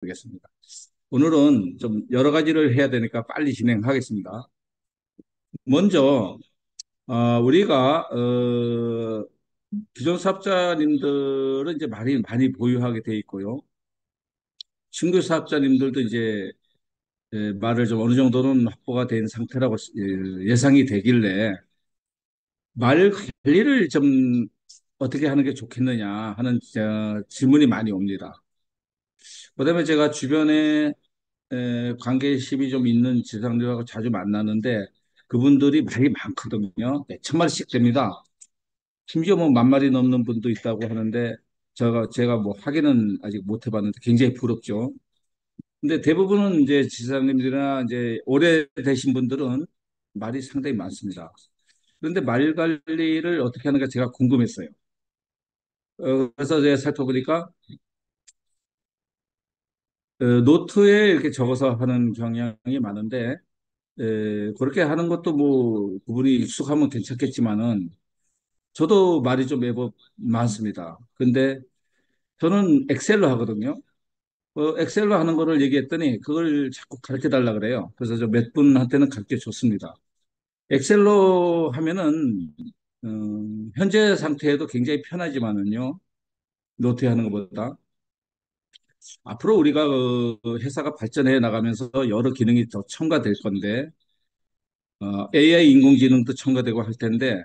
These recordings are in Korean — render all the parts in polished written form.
하겠습니다. 오늘은 좀 여러 가지를 해야 되니까 빨리 진행하겠습니다. 먼저 우리가 기존 사업자님들은 이제 많이 보유하게 돼 있고요. 신규 사업자님들도 이제 말을 좀 어느 정도는 확보가 된 상태라고 예상이 되길래 말 관리를 좀 어떻게 하는 게 좋겠느냐 하는 질문이 많이 옵니다. 그다음에 제가 주변에 관계심이 좀 있는 지상들하고 자주 만나는데 그분들이 말이 많거든요. 네, 천 마리씩 됩니다. 심지어 뭐 만 마리 넘는 분도 있다고 하는데 제가 뭐 확인은 아직 못 해봤는데 굉장히 부럽죠. 근데 대부분은 이제 지사님들이나 이제 오래되신 분들은 말이 상당히 많습니다. 그런데 말 관리를 어떻게 하는가 제가 궁금했어요. 그래서 제가 살펴보니까 노트에 이렇게 적어서 하는 경향이 많은데 그렇게 하는 것도 뭐 그분이 익숙하면 괜찮겠지만은 저도 말이 좀 매번 많습니다. 근데 저는 엑셀로 하거든요. 엑셀로 하는 거를 얘기했더니 그걸 자꾸 가르쳐 달라 그래요. 그래서 저 몇 분한테는 가르쳐 줬습니다. 엑셀로 하면은 현재 상태에도 굉장히 편하지만은요. 노트에 하는 것보다 앞으로 우리가 회사가 발전해 나가면서 여러 기능이 더 첨가될 건데 AI 인공지능도 첨가되고 할 텐데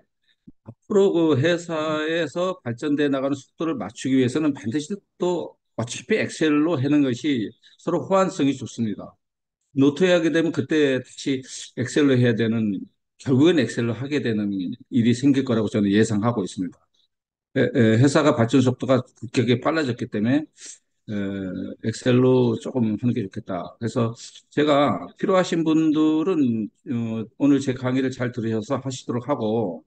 앞으로 그 회사에서 발전돼 나가는 속도를 맞추기 위해서는 반드시 또 어차피 엑셀로 하는 것이 서로 호환성이 좋습니다. 노트에 하게 되면 그때 다시 엑셀로 해야 되는, 결국엔 엑셀로 하게 되는 일이 생길 거라고 저는 예상하고 있습니다. 회사가 발전 속도가 급격하게 빨라졌기 때문에 에, 엑셀로 조금 하는 게 좋겠다. 그래서 제가 필요하신 분들은 오늘 제 강의를 잘 들으셔서 하시도록 하고,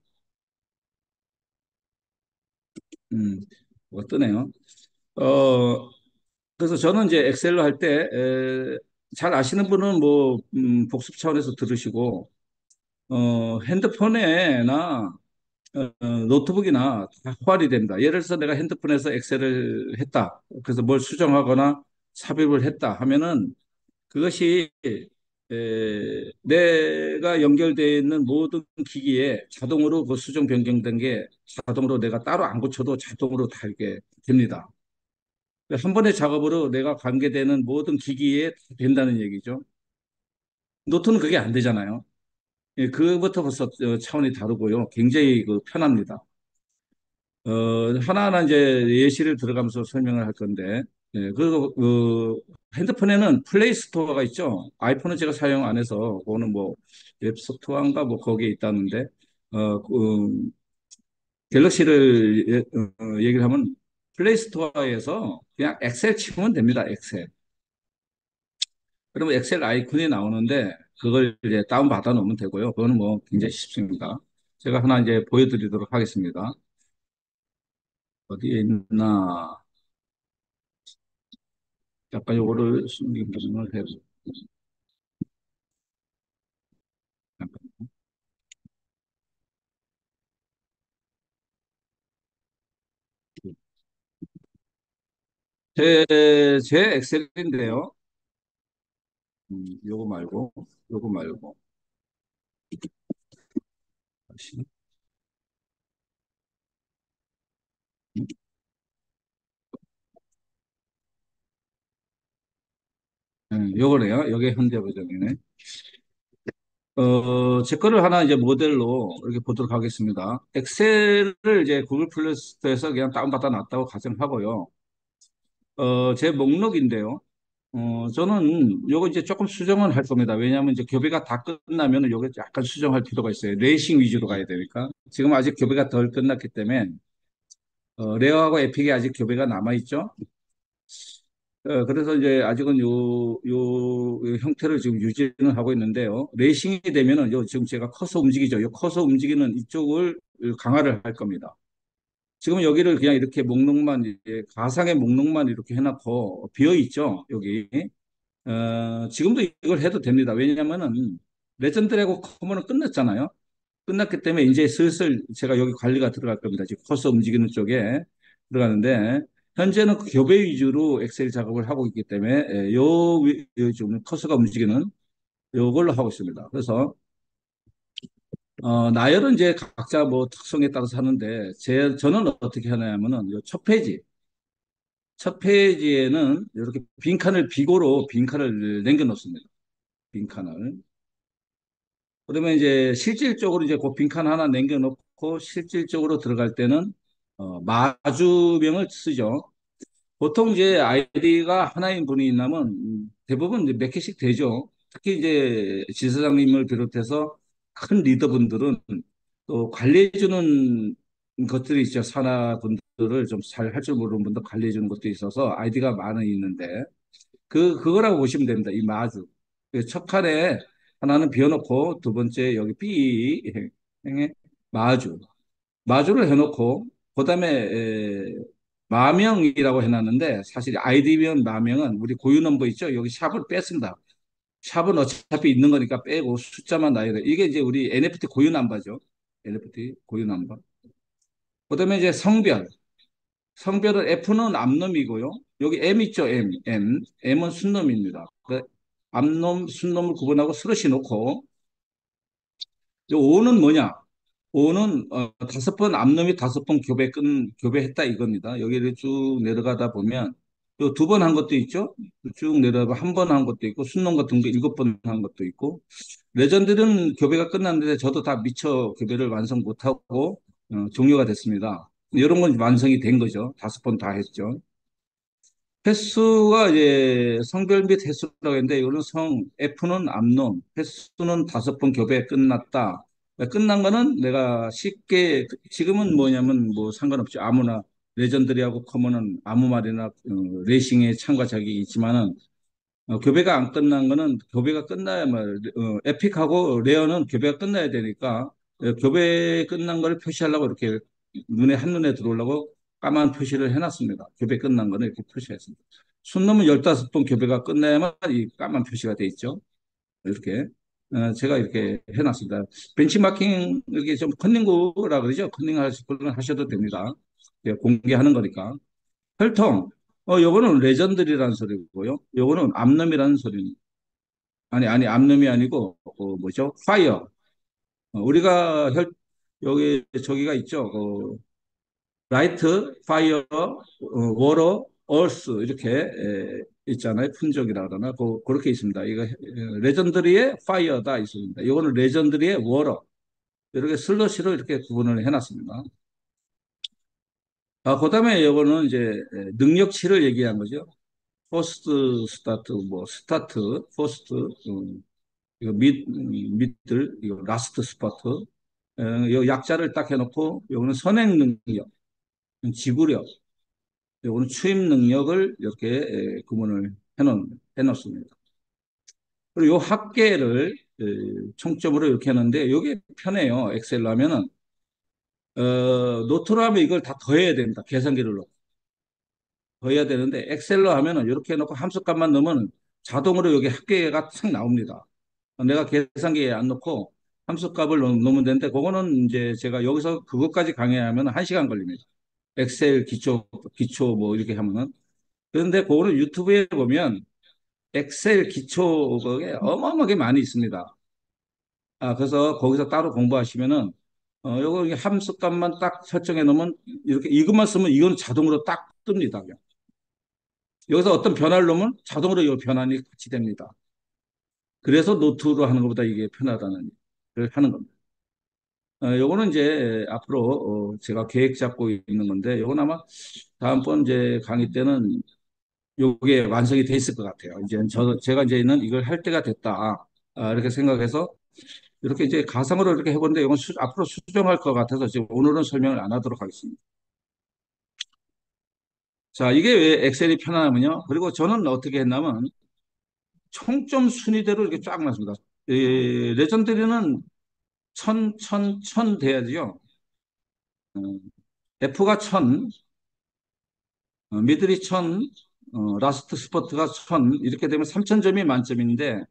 음, 어떠네요? 어, 그래서 저는 이제 엑셀로 할 때, 잘 아시는 분은 뭐, 복습 차원에서 들으시고, 핸드폰에나, 노트북이나 다 호환이 됩니다. 예를 들어서 내가 핸드폰에서 엑셀을 했다. 그래서 뭘 수정하거나 삽입을 했다 하면은 그것이, 내가 연결되어 있는 모든 기기에 자동으로 그 수정 변경된 게 자동으로 내가 따로 안 고쳐도 자동으로 다 이게 됩니다. 한 번의 작업으로 내가 관계되는 모든 기기에 된다는 얘기죠. 노트는 그게 안 되잖아요. 예, 그부터 벌써 차원이 다르고요. 굉장히 그 편합니다. 하나하나 이제 예시를 들어가면서 설명을 할 건데, 예, 그리고 그 핸드폰에는 플레이 스토어가 있죠. 아이폰은 제가 사용 안 해서, 그거는 뭐 웹소프트인가 뭐 거기에 있다는데, 갤럭시를 얘기를 하면 플레이 스토어에서 그냥 엑셀 치면 됩니다. 엑셀. 그러면 엑셀 아이콘이 나오는데 그걸 이제 다운 받아 놓으면 되고요. 그거는 뭐 굉장히 쉽습니다. 제가 하나 이제 보여드리도록 하겠습니다. 어디에 있나? 약간 요거를 숨기면을 해. 제 엑셀인데요. 요거 말고, 요거 말고. 다시. 요거네요. 요게 현재 버전이네. 제 거를 하나 이제 모델로 이렇게 보도록 하겠습니다. 엑셀을 이제 구글 플레이 스토어에서 그냥 다운받아 놨다고 가정하고요. 제 목록인데요. 저는 요거 이제 조금 수정은 할 겁니다. 왜냐하면 이제 교배가 다 끝나면 요거 약간 수정할 필요가 있어요. 레이싱 위주로 가야 되니까. 지금 아직 교배가 덜 끝났기 때문에, 레어하고 에픽이 아직 교배가 남아있죠. 그래서 이제 아직은 요 형태를 지금 유지는 하고 있는데요. 레이싱이 되면은 지금 제가 커서 움직이죠. 요 커서 움직이는 이쪽을 강화를 할 겁니다. 지금 여기를 그냥 이렇게 목록만, 이제 가상의 목록만 이렇게 해놓고 비어 있죠. 여기. 지금도 이걸 해도 됩니다. 왜냐면은 레전드 레고 커먼은 끝났잖아요. 끝났기 때문에 이제 슬슬 제가 여기 관리가 들어갈 겁니다. 지금 커서 움직이는 쪽에 들어가는데 현재는 그 교배 위주로 엑셀 작업을 하고 있기 때문에 좀 커서가 움직이는 요걸로 하고 있습니다. 그래서 나열은 이제 각자 뭐 특성에 따라서 하는데 저는 어떻게 하냐면은 요첫 페이지 첫 페이지에는 이렇게 비고로 빈칸을 남겨 놓습니다. 빈칸을. 그러면 이제 실질적으로 이제 그 빈칸 하나 남겨 놓고 실질적으로 들어갈 때는 마주명을 쓰죠. 보통 이제 아이디가 하나인 분이 있다면 대부분 이제 몇 개씩 되죠. 특히 이제 지사장님을 비롯해서 큰 리더분들은 또 관리해주는 것들이 있죠. 산하분들을 좀 잘 할 줄 모르는 분들 관리해주는 것도 있어서 아이디가 많이 있는데 그거라고 보시면 됩니다. 이 마주. 그첫 칸에 하나는 비워놓고 두 번째 여기 B 행에 마주. 마주를 해놓고 그다음에 마명이라고 해놨는데 사실 아이디면 마명은 우리 고유 넘버 있죠? 여기 샵을 뺐습니다. 샵은 어차피 있는 거니까 빼고 숫자만 놔야 돼. 이게 이제 우리 NFT 고유 넘버죠. NFT 고유 넘버. 그다음에 이제 성별. 성별은 F는 암놈이고요. 여기 M 있죠? M은 순놈입니다. 그 암놈, 순놈을 구분하고 스러시 놓고 요 O는 뭐냐? O는 다섯 번 암놈이 다섯 번 교배했다 이겁니다. 여기를 쭉 내려가다 보면 요 두 번 한 것도 있죠. 쭉 내려가 한 번 한 것도 있고 순놈 같은 거 일곱 번 한 것도 있고 레전드는 교배가 끝났는데 저도 다 미처 교배를 완성 못하고 종료가 됐습니다. 이런 건 완성이 된 거죠. 다섯 번 다 했죠. 횟수가 이제 성별 및 횟수라고 했는데 이거는 F는 암놈, 횟수는 다섯 번 교배 끝났다. 끝난 거는 내가 쉽게 지금은 뭐냐면 뭐 상관없죠. 아무나 레전드리하고 커먼은 아무 말이나 레이싱에 참가 자격이 있지만은 교배가 안 끝난 거는 교배가 끝나야만 에픽하고 레어는 교배가 끝나야 되니까 교배 끝난 걸 표시하려고 이렇게 한눈에 들어오려고 까만 표시를 해놨습니다. 교배 끝난 거는 이렇게 표시했습니다. 순놈은 15번 교배가 끝나야만 이 까만 표시가 돼 있죠. 이렇게 제가 이렇게 해놨습니다. 벤치마킹 이렇게 좀 컨닝구라 그러죠. 컨닝 하셔도 됩니다. 공개하는 거니까. 혈통. 요거는 레전드리라는 소리고요. 요거는 암놈이라는 소리입니다. 아니, 암놈이 아니고, 뭐죠? 파이어. 우리가 여기, 저기가 있죠. 라이트, 파이어, 워러, 얼스, 이렇게, 있잖아요. 품종이라 그러나, 그렇게 있습니다. 이거, 레전드리의 파이어다 있습니다. 요거는 레전드리의 워러. 이렇게 슬러시로 이렇게 구분을 해놨습니다. 그 다음에 요거는 이제 능력치를 얘기한 거죠. 포스트 스타트 뭐 스타트 포스트 이거 밑들 이거 라스트 스파트 요 약자를 딱 해놓고 요거는 선행 능력 지구력 요거는 추임 능력을 이렇게 구분을 해놓습니다. 그리고 요 합계를 총점으로 이렇게 하는데 이게 편해요. 엑셀로 하면은 노트로 하면 이걸 다 더해야 됩니다. 계산기를 넣고 더해야 되는데 엑셀로 하면은 이렇게 해놓고 함수값만 넣으면 자동으로 여기 합계가 탁 나옵니다. 내가 계산기에 안 넣고 함수값을 넣으면 되는데 그거는 이제 제가 여기서 그것까지 강의하면 1시간 걸립니다. 엑셀 기초 뭐 이렇게 하면은. 그런데 그거는 유튜브에 보면 엑셀 기초 그게 어마어마하게 많이 있습니다. 그래서 거기서 따로 공부하시면은 요거 함수값만 딱 설정해 놓으면 이렇게 이것만 쓰면 이건 자동으로 딱 뜹니다. 그냥. 여기서 어떤 변화를 넣으면 자동으로 이 변환이 같이 됩니다. 그래서 노트로 하는 것보다 이게 편하다는 걸 하는 겁니다. 요거는 이제 앞으로 제가 계획 잡고 있는 건데 요건 아마 다음번 이제 강의 때는 요게 완성이 돼 있을 것 같아요. 이제 제가 이제는 이걸 할 때가 됐다. 이렇게 생각해서 이렇게 이제 가상으로 이렇게 해보는데 이건 앞으로 수정할 것 같아서 지금 오늘은 설명을 안 하도록 하겠습니다. 자, 이게 왜 엑셀이 편하냐면요. 그리고 저는 어떻게 했냐면 총점 순위대로 이렇게 쫙 놨습니다. 레전드리는 천 돼야죠. F가 1000, 미들이 1000, 라스트 스포트가 1000, 이렇게 되면 3000점이 만점인데,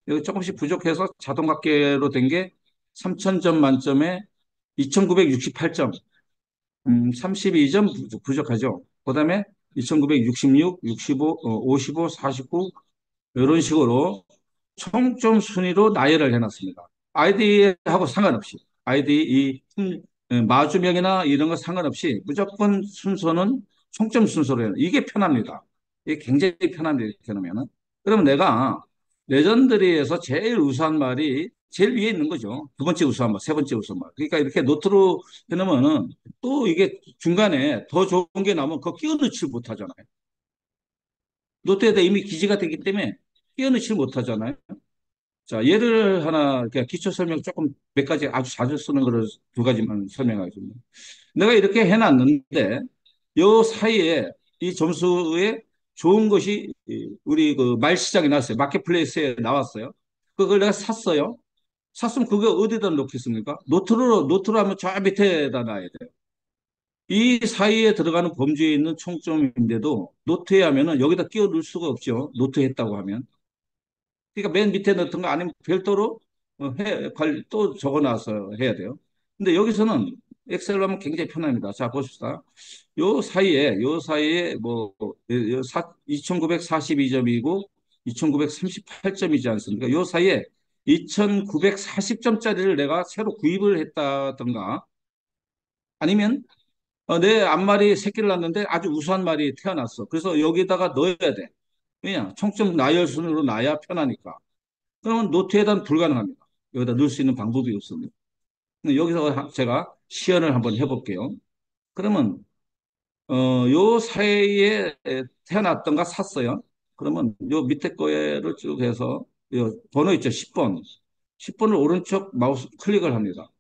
여기 조금씩 부족해서 자동합계로 된 게 3000점 만점에 2968점, 32점 부족하죠. 그 다음에 2966, 65, 55, 49 이런 식으로 총점 순위로 나열을 해놨습니다. 아이디하고 상관없이 아이디 마주명이나 이런 거 상관없이 무조건 순서는 총점 순서로 해요. 이게 편합니다. 이게 굉장히 편합니다. 이렇게 놓으면은. 그러면 내가 레전드리에서 제일 우수한 말이 제일 위에 있는 거죠. 두 번째 우수한 말, 세 번째 우수한 말. 그러니까 이렇게 노트로 해놓으면은 또 이게 중간에 더 좋은 게 나오면 그거 끼워 넣지 못하잖아요. 노트에다 이미 기재가 되기 때문에 끼워 넣지 못하잖아요. 자, 예를 하나, 그냥 기초 설명 조금 몇 가지 아주 자주 쓰는 거를 두 가지만 설명하겠습니다. 내가 이렇게 해놨는데, 요 사이에 이 점수에 좋은 것이 우리 그 말 시장에 나왔어요. 마켓플레이스에 나왔어요. 그걸 내가 샀어요. 샀으면 그거 어디다 놓겠습니까? 노트로 하면 저 밑에다 놔야 돼요. 이 사이에 들어가는 범주에 있는 총점인데도 노트에 하면은 여기다 끼워 넣을 수가 없죠. 노트 했다고 하면. 그러니까 맨 밑에 넣던가 아니면 별도로 또 적어놔서 해야 돼요. 근데 여기서는 엑셀로 하면 굉장히 편합니다. 자, 보십시다. 요 사이에 뭐 2942점이고 2938점이지 않습니까? 요 사이에 2940점짜리를 내가 새로 구입을 했다던가 아니면 내 앞말이 새끼를 낳는데 아주 우수한 말이 태어났어. 그래서 여기다가 넣어야 돼. 왜냐? 총점 나열순으로 놔야 편하니까. 그러면 노트에단 불가능합니다. 여기다 넣을 수 있는 방법이 없습니다. 근데 여기서 제가 시연을 한번 해볼게요. 그러면 요 사이에 태어났던가 샀어요. 그러면 요 밑에 거를 쭉 해서 요 번호 있죠? 10번. 10번을 오른쪽 마우스 클릭을 합니다.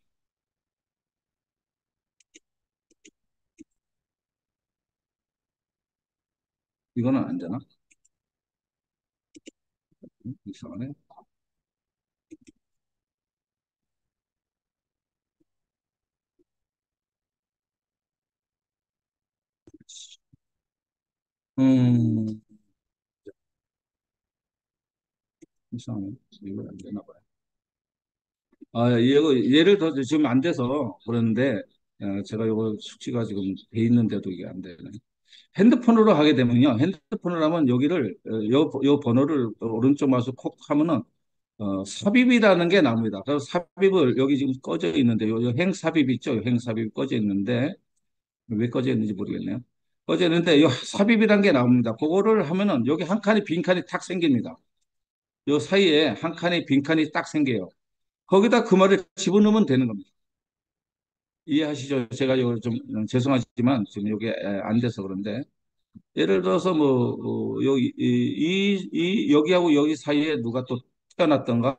이거는 안 되나? 이상하네. 음, 이상하네. 이거 안 되나 봐요. 이거 예를 들어 지금 안 돼서 그러는데 제가 이거 숙지가 지금 돼 있는데도 이게 안 되네. 핸드폰으로 하게 되면요. 핸드폰으로 하면 여기를 요 번호를 오른쪽 마우스 콕 하면은 삽입이라는 게 나옵니다. 그래서 삽입을 여기 지금 꺼져 있는데 요 행삽입 있죠? 요 행삽입 꺼져 있는데 왜 꺼져 있는지 모르겠네요. 꺼져 있는데 요 삽입이라는 게 나옵니다. 그거를 하면은 여기 한 칸이 빈 칸이 탁 생깁니다. 요 사이에 한 칸이 빈 칸이 딱 생겨요. 거기다 그 말을 집어넣으면 되는 겁니다. 이해하시죠? 제가 이거 좀 죄송하지만 지금 이게 안 돼서 그런데 예를 들어서 뭐 여기 여기하고 여기 사이에 누가 또 태어났던가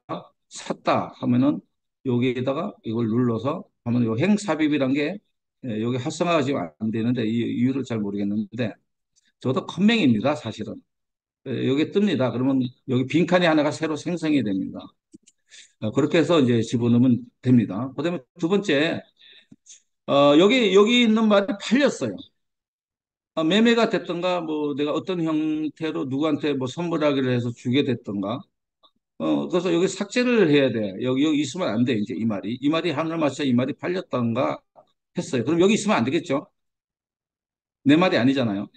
샀다 하면은 여기에다가 이걸 눌러서 하면 요 행삽입이란 게 여기 활성화가 지금 안 되는데 이 이유를 잘 모르겠는데 저도 컴맹입니다 사실은. 여기 뜹니다. 그러면 여기 빈칸이 하나가 새로 생성이 됩니다. 그렇게 해서 이제 집어넣으면 됩니다. 그다음에 두 번째 여기 있는 말이 팔렸어요. 매매가 됐던가, 뭐, 내가 어떤 형태로 누구한테 뭐 선물하기를 해서 주게 됐던가. 그래서 여기 삭제를 해야 돼. 여기 있으면 안 돼, 이제 이 말이. 이 말이 하늘 맞춰 이 말이 팔렸던가 했어요. 그럼 여기 있으면 안 되겠죠? 내 말이 아니잖아요.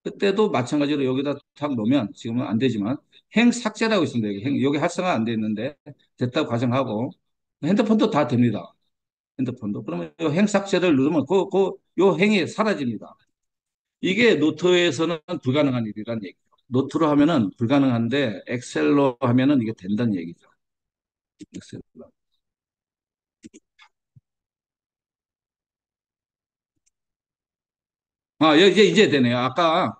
그때도 마찬가지로 여기다 탁 놓으면 지금은 안 되지만 행 삭제라고 있습니다. 여기 활성화 안 돼 있는데 됐다고 가정하고 핸드폰도 다 됩니다. 핸드폰도. 그러면 행 삭제를 누르면 요 행이 사라집니다. 이게 노트에서는 불가능한 일이란 얘기죠. 노트로 하면은 불가능한데 엑셀로 하면은 이게 된다는 얘기죠. 엑셀로. 이제 되네요. 아까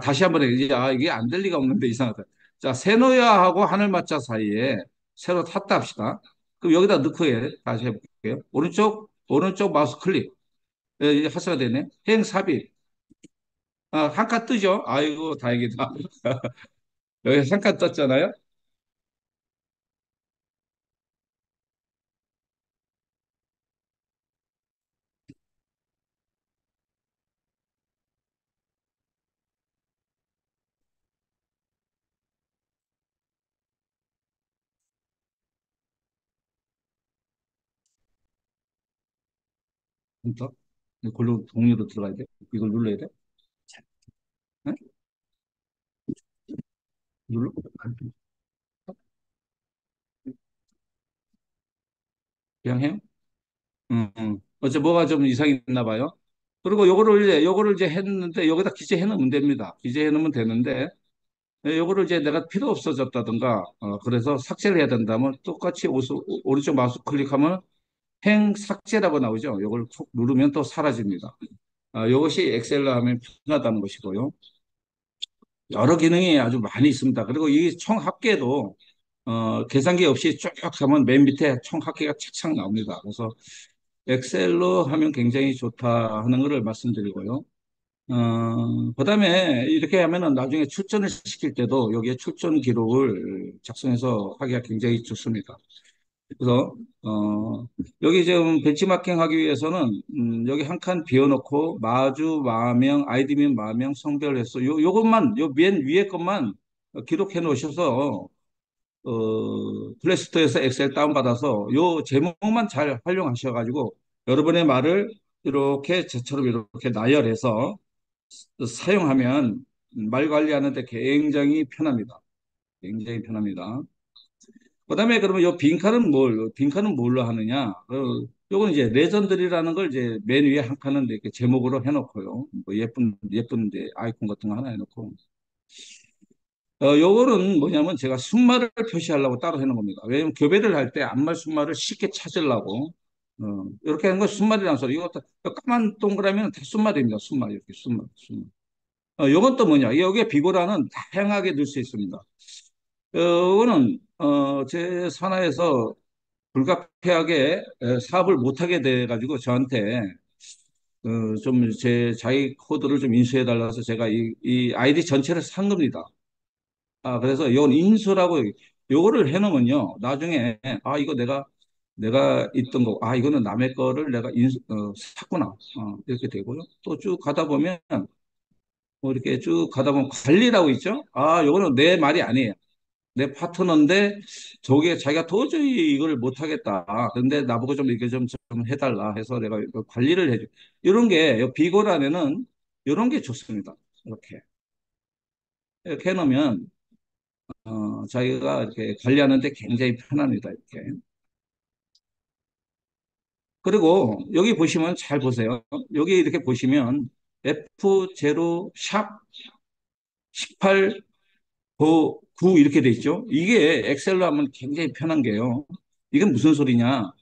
다시 한번 해. 이게 안 될 리가 없는데 이상하다. 자, 세노야하고 하늘마차 사이에 새로 탔다 합시다. 그럼 여기다 넣고 다시 해볼게요. 오른쪽 마우스 클릭. 이제 활성화 되네. 행 삽입. 한 칸 뜨죠? 아이고, 다행이다. 여기 한 칸 떴잖아요. 더. 이걸로 동료로 들어가야 돼. 이걸 눌러야 돼. 눌러? 그냥 해요? 응, 응. 어째 뭐가 좀 이상이 있나 봐요. 그리고 요거를 이제 했는데 여기다 기재해 놓으면 됩니다. 기재해 놓으면 되는데 요거를 이제 내가 필요 없어졌다든가 그래서 삭제를 해야 된다면 똑같이 오른쪽 마우스 클릭하면 행 삭제라고 나오죠. 요걸 툭 누르면 또 사라집니다. 이것이 엑셀로 하면 편하다는 것이고요. 여러 기능이 아주 많이 있습니다. 그리고 이 총 합계도 계산기 없이 쭉 하면 맨 밑에 총 합계가 착착 나옵니다. 그래서 엑셀로 하면 굉장히 좋다 하는 것을 말씀드리고요. 그다음에 이렇게 하면은 나중에 출전을 시킬 때도 여기에 출전 기록을 작성해서 하기가 굉장히 좋습니다. 그래서 여기 지금 벤치마킹 하기 위해서는 여기 한 칸 비워놓고 마주, 마명, 아이디면 마명, 성별 횟수 요것만 요 맨 위에 것만 기록해 놓으셔서 플레이스토어에서 엑셀 다운받아서 요 제목만 잘 활용하셔가지고 여러분의 말을 이렇게 저처럼 이렇게 나열해서 사용하면 말 관리하는데 굉장히 편합니다. 굉장히 편합니다. 그다음에 그러면 빈칸은 뭘로 하느냐? 요건 이제 레전드리라는 걸 이제 맨 위에 한 칸은 이렇게 제목으로 해놓고요. 뭐 예쁜 이제 아이콘 같은 거 하나 해놓고. 요거는 뭐냐면 제가 순말을 표시하려고 따로 해놓은 겁니다. 왜냐면 교배를 할 때 앞말 순말을 쉽게 찾으려고. 이렇게 하는 건 순말이라는 소리. 이거 까만 동그라미는 다 순말입니다. 순말, 이렇게 순말. 요건 또 뭐냐? 여기에 비고라는 다양하게 넣을 수 있습니다. 이거는 제 산하에서 불가피하게 사업을 못하게 돼가지고 저한테 좀 제 자기 코드를 좀 인수해 달라서 제가 이 아이디 전체를 산 겁니다. 그래서 이건 인수라고 요거를 해놓으면요. 나중에 이거 내가 있던 거 이거는 남의 거를 내가 샀구나. 이렇게 되고요. 또 쭉 가다 보면 뭐 이렇게 쭉 가다 보면 관리라고 있죠. 요거는 내 말이 아니에요. 내 파트너인데 저게 자기가 도저히 이걸 못하겠다. 근데 나보고 좀 이렇게 좀 해달라 해서 내가 이거 관리를 해줘. 이런 게 비고란에는 이런 게 좋습니다. 이렇게 해놓으면 자기가 이렇게 관리하는데 굉장히 편합니다. 이렇게. 그리고 여기 보시면 잘 보세요. 여기 이렇게 보시면 F0 샵 18 9 이렇게 돼 있죠. 이게 엑셀로 하면 굉장히 편한 게요. 이게 무슨 소리냐?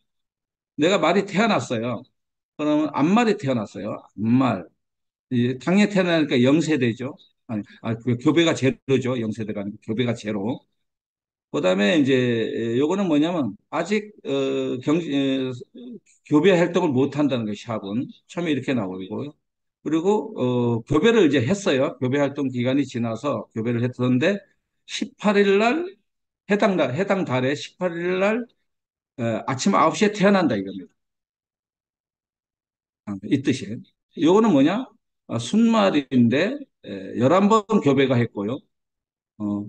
내가 말이 태어났어요. 그러면 앞말이 태어났어요. 앞말. 당연히 태어나니까 0세대죠. 그 교배가 제로죠. 0세대가 아니고 교배가 제로. 그다음에 이제 요거는 뭐냐면 아직 교배 활동을 못 한다는 거 샵은 처음에 이렇게 나오고요. 그리고 교배를 이제 했어요. 교배 활동 기간이 지나서 교배를 했었는데 18일 날 해당 달에 18일 날 아침 9시에 태어난다 이겁니다. 이 뜻이에요. 요거는 뭐냐? 순말인데 11번 교배가 했고요. 어,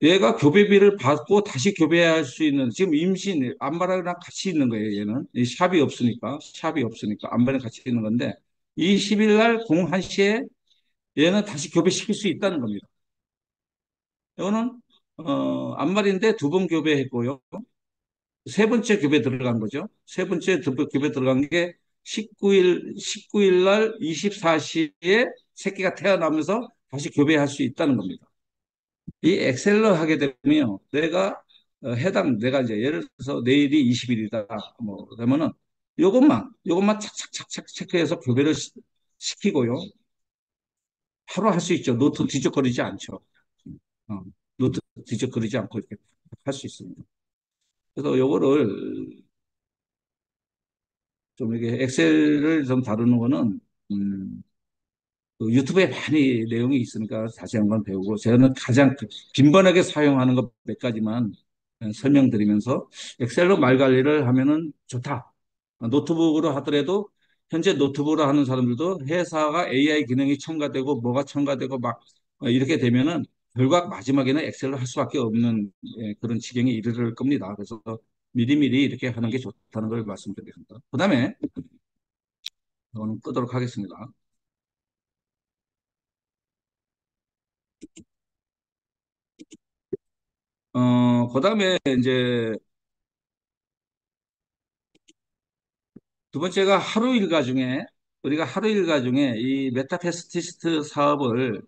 얘가 교배비를 받고 다시 교배할 수 있는 지금 임신 안마랑이랑 같이 있는 거예요. 얘는 이 샵이 없으니까 안마랑 같이 있는 건데 20일 날 01시에 얘는 다시 교배시킬 수 있다는 겁니다. 이거는 안말인데 두 번 교배했고요. 세 번째 교배 들어간 거죠. 세 번째 교배 들어간 게 19일 날 24시에 새끼가 태어나면서 다시 교배할 수 있다는 겁니다. 이 엑셀로 하게 되면 내가 이제 예를 들어서 내일이 20일이다. 뭐 그러면은 요것만 착착착착 체크해서 교배를 시키고요. 바로 할 수 있죠. 노트 뒤적거리지 않죠. 어, 노트 뒤적거리지 않고 이렇게 할 수 있습니다. 그래서 요거를 좀 이게 엑셀을 좀 다루는 거는 음, 그 유튜브에 많이 내용이 있으니까 자세한 건 배우고 저는 가장 빈번하게 사용하는 것 몇 가지만 설명드리면서 엑셀로 말 관리를 하면은 좋다. 노트북으로 하더라도 현재 노트북으로 하는 사람들도 회사가 AI 기능이 첨가되고 뭐가 첨가되고 막 이렇게 되면은 결국 마지막에는 엑셀로 할 수밖에 없는 그런 지경에 이르를 겁니다. 그래서 미리미리 이렇게 하는 게 좋다는 걸 말씀드립니다. 그다음에 이거는 끄도록 하겠습니다. 그다음에 이제 두 번째가 하루 일과 중에 우리가 하루 일과 중에 이 메타페스티스트 사업을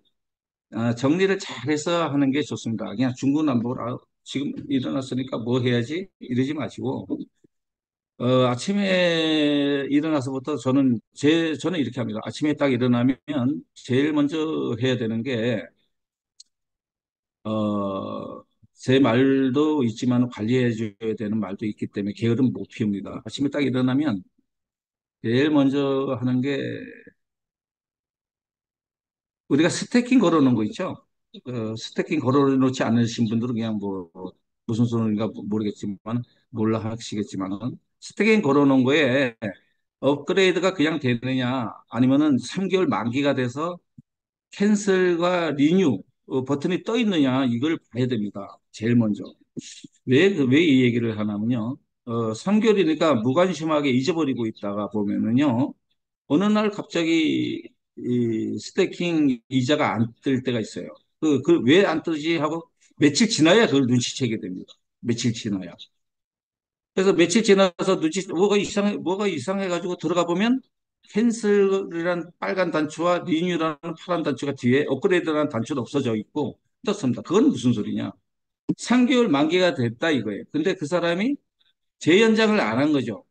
정리를 잘해서 하는 게 좋습니다. 그냥 중구난방으로 지금 일어났으니까 뭐 해야지 이러지 마시고 아침에 일어나서부터 저는 이렇게 합니다. 아침에 딱 일어나면 제일 먼저 해야 되는 게 제 말도 있지만 관리해 줘야 되는 말도 있기 때문에 게으름 못 피웁니다. 아침에 딱 일어나면 제일 먼저 하는 게 우리가 스태킹 걸어놓은 거 있죠? 스태킹 걸어놓지 않으신 분들은 그냥 뭐 무슨 소리인가 모르겠지만 몰라 하시겠지만은 스태킹 걸어놓은 거에 업그레이드가 그냥 되느냐 아니면은 3개월 만기가 돼서 캔슬과 리뉴 버튼이 떠 있느냐 이걸 봐야 됩니다. 제일 먼저. 왜 이 얘기를 하냐면요. 3개월이니까 무관심하게 잊어버리고 있다가 보면은요. 어느 날 갑자기 이 스테이킹 이자가 안 뜰 때가 있어요. 왜 안 뜨지 하고 며칠 지나야 그걸 눈치채게 됩니다. 며칠 지나야. 그래서 며칠 지나서 뭐가 이상해가지고 들어가 보면 캔슬이라는 빨간 단추와 리뉴라는 파란 단추가 뒤에 업그레이드라는 단추도 없어져 있고 떴습니다. 그건 무슨 소리냐? 3개월 만기가 됐다 이거예요. 근데 그 사람이 재연장을 안 한 거죠.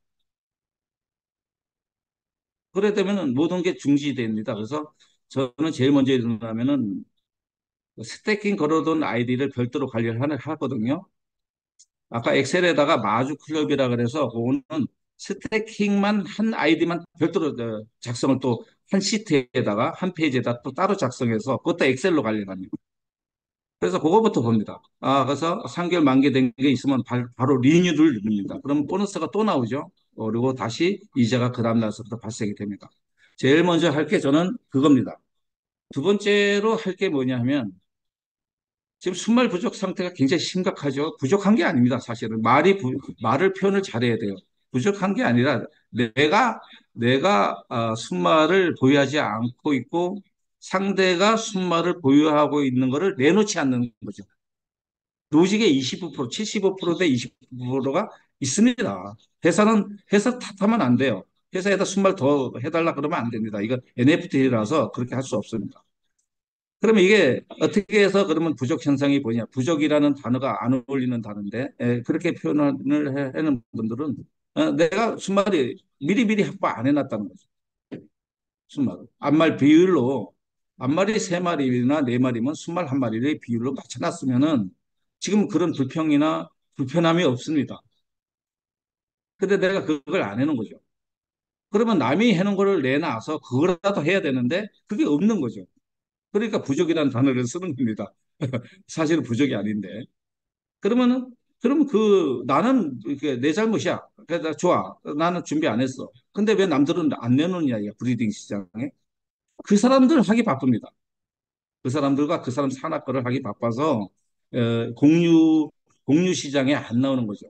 그래 되면은 모든 게 중지됩니다. 그래서 저는 제일 먼저 일어나면은 스태킹 걸어둔 아이디를 별도로 관리를 하거든요. 아까 엑셀에다가 마주 클럽이라 그래서 그거는 스태킹만 한 아이디만 별도로 작성을 또 한 시트에다가 한 페이지에다 또 따로 작성해서 그것도 엑셀로 관리를 합니다. 그래서 그거부터 봅니다. 그래서 3개월 만기된 게 있으면 바로 리뉴를 누릅니다. 그럼 보너스가 또 나오죠. 그리고 다시 이자가 그 다음날부터 발생이 됩니다. 제일 먼저 할 게 저는 그겁니다. 두 번째로 할 게 뭐냐 하면 지금 순말 부족 상태가 굉장히 심각하죠. 부족한 게 아닙니다. 사실은 말을 표현을 잘해야 돼요. 부족한 게 아니라 내가 순말을 보유하지 않고 있고 상대가 순말을 보유하고 있는 것을 내놓지 않는 거죠. 로직의 25%, 75%대 25%가 있습니다. 회사 탓하면 안 돼요. 회사에다 순말 더 해달라 그러면 안 됩니다. 이거 NFT라서 그렇게 할 수 없습니다. 그러면 이게 어떻게 해서 그러면 부족 현상이 뭐냐? 부족이라는 단어가 안 어울리는 단어인데 그렇게 표현을 하는 분들은 내가 순말이 미리미리 확보 안 해놨다는 거죠. 순말. 앞말 비율로 앞말이 세 마리나 네 마리면 순말 한 마리를 비율로 맞춰놨으면은 지금 그런 불평이나 불편함이 없습니다. 근데 내가 그걸 안 해놓은 거죠. 그러면 남이 해놓은 거를 내놔서 그거라도 해야 되는데 그게 없는 거죠. 그러니까 부족이라는 단어를 쓰는 겁니다. 사실은 부족이 아닌데. 그러면 나는 이게 내 잘못이야. 그래서 좋아. 나는 준비 안 했어. 근데 왜 남들은 안 내놓느냐, 이게 브리딩 시장에. 그 사람들 하기 바쁩니다. 그 사람들과 그 사람 산업 거를 하기 바빠서 어, 공유 공유 시장에 안 나오는 거죠.